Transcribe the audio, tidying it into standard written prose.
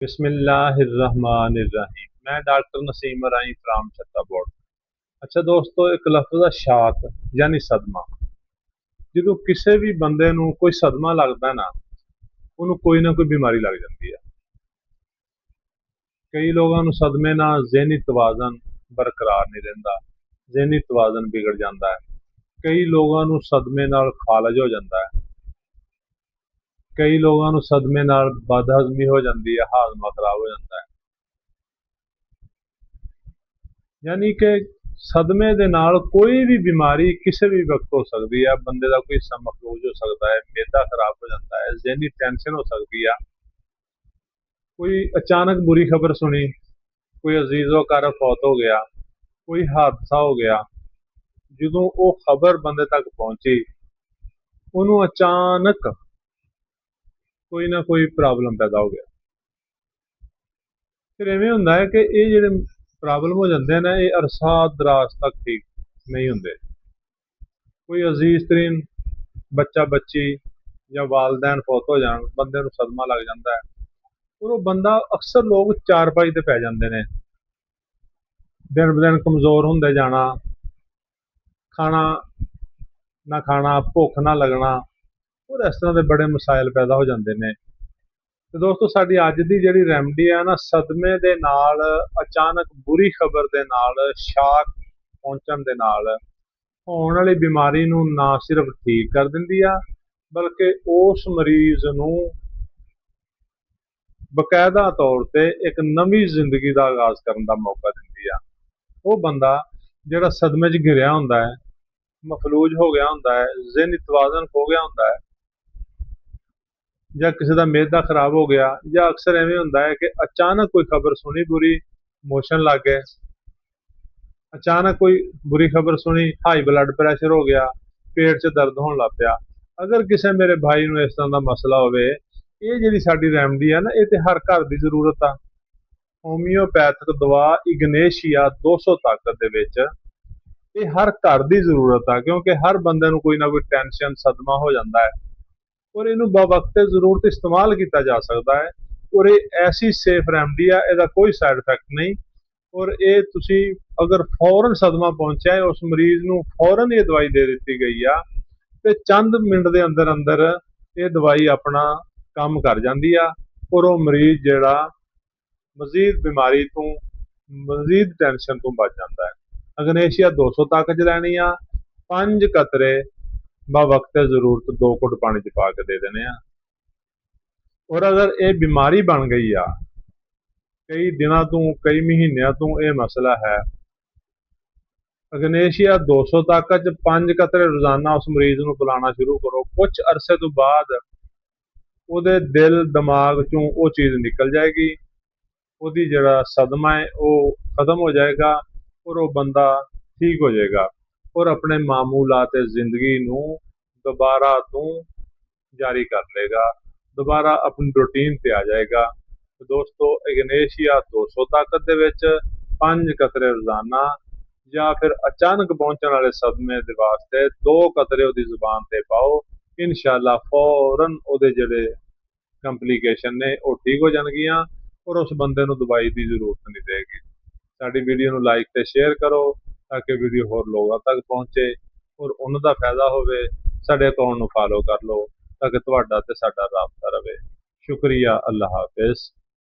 बिस्मिल्लाहिर्रहमानिर्रहीम। मैं डॉक्टर नसीम राई फ्राम छत्ता बोर्ड। अच्छा दोस्तों, एक लफ्ज़ है शाक यानी सदमा। जो किसी भी बंदे नूं कोई सदमा लगता है ना, उन्होंने कोई ना कोई बीमारी लग जाती है। कई लोगों नूं सदमे नाल ज़हनी तवाज़न बरकरार नहीं रहिंदा, ज़हनी तवाज़न बिगड़ जाता है। कई लोगों नूं सदमे नाल फालज हो जाता है। कई लोगों नूं सदमे नाल बदहज़मी हो जाती है, हाज़मा खराब हो जाता है। यानी कि सदमे दे नाल कोई भी बीमारी किसी भी वक्त हो सकती है। बंदे का कोई हिस्सा मफलूज हो सकता है, मैदा खराब हो जाता है, ज़हनी टेंशन हो सकती है। कोई अचानक बुरी खबर सुनी, कोई अजीज़ो कार फौत हो गया, कोई हादसा हो गया। जो वो खबर बंदे तक पहुंची, उन्होंने अचानक कोई ना कोई प्रॉब्लम पैदा हो गया। फिर इवें होंदा है कि ये जेडे प्रॉब्लम हो जाते हैं ना, ये अरसा दराज तक ठीक नहीं होंगे। कोई अजीज तरीन बच्चा बच्ची या वालदैन फौत हो जान, बंदे नूं सदमा लग जाता है। और वो बंदा अक्सर लोग चारपाई ते पै जाते हैं, दिन ब दिन कमजोर होंदे जाना, खाना ना खाना, भुख ना लगना, और इस तरह के बड़े मसाइल पैदा हो जाते हैं। तो दोस्तों, साडी अज की जिहड़ी रैमडी है ना, सदमे दे नाल अचानक बुरी खबर दे नाल शाक पहुंचण दे नाल होने वाली बीमारी नूं ना सिर्फ ठीक कर दिंदी आ, बल्कि उस मरीज नूं बकायदा तौर पर एक नवी जिंदगी का आगाज करने का मौका दिंदी आ। वो बंदा जिहड़ा सदमे च घिरिया हुंदा है, मफलूज हो गया हुंदा है, ज़हनी तवाज़न खो गया हुंदा है, या किसी का मैदा खराब हो गया, या अक्सर इवें होंदा है कि अचानक कोई खबर सुनी बुरी, मोशन लग गए। अचानक कोई बुरी खबर सुनी, हाई ब्लड प्रैशर हो गया, पेट च दर्द होने लग पिया। अगर किसी मेरे भाई नूं इस तरह का मसला होवे, ये जिहड़ी साडी रेमडी है ना, ये तो हर घर की जरूरत आ। होम्योपैथिक दवा इग्नेशिया 200 ताकत दे विच ये हर घर की जरूरत आ, क्योंकि हर बंदे नूं कोई ना कोई टेंशन सदमा हो जाता है। और इनू बवक्त जरूरत इस्तेमाल किया जा सकता है। और ये ऐसी सेफ रेमडी है, इसका कोई साइड इफेक्ट नहीं। और ये तुसी अगर फौरन सदमा पहुंचा है, उस मरीज नूं फौरन ये दवाई दे दी गई आ, तो चंद मिनट के अंदर अंदर ये दवाई अपना काम कर जाती आ। और वो मरीज जिहड़ा मजीद बीमारी तो मजीद टेंशन तो बच जाता है। अग्नेशिया 200 ताकत लैनी आ, 5 कतरे बवक्त जरूरत 2 घुट पानी च पा के दे देने आ। और अगर ये बीमारी बन गई आ, कई दिनों तो कई महीनों तो यह मसला है, अग्नेशिया 200 ताकत 5 कतरे रोजाना उस मरीज को पिलाना शुरू करो, कुछ अरसे तो बाद ਉਹਦੇ दिल दिमाग चों वो चीज़ निकल जाएगी, ਉਹਦੀ ਜਿਹੜਾ सदमा है वो खत्म हो जाएगा, और वो बंदा ठीक हो जाएगा, और अपने मामूलात जिंदगी नूं दोबारा तो जारी कर लेगा, दोबारा अपनी रूटीन पे आ जाएगा। तो दोस्तों, इग्नेशिया 200 ताकत दे विच 5 कतरे रोजाना, या फिर अचानक पहुंचने वाले सदमे के वास्ते 2 कतरे उसकी जुबान से पाओ। इंशाअल्लाह फौरन ਉਹਦੇ ਜਿਹੜੇ ਕੰਪਲੀਕੇਸ਼ਨ ने वो ठीक हो जाएगियां, और उस बंदे ਨੂੰ दवाई की जरूरत नहीं रहेगी। साडी वीडियो ਨੂੰ लाइक ਤੇ शेयर करो, ताकि वीडियो होर लोगों तक पहुंचे और उन्हां दा फायदा होवे। साडे अकाउंट ਨੂੰ फॉलो कर लो, ताकि तुहाडा ते साडा राबता रहे। शुक्रिया, अल्लाह हाफिज।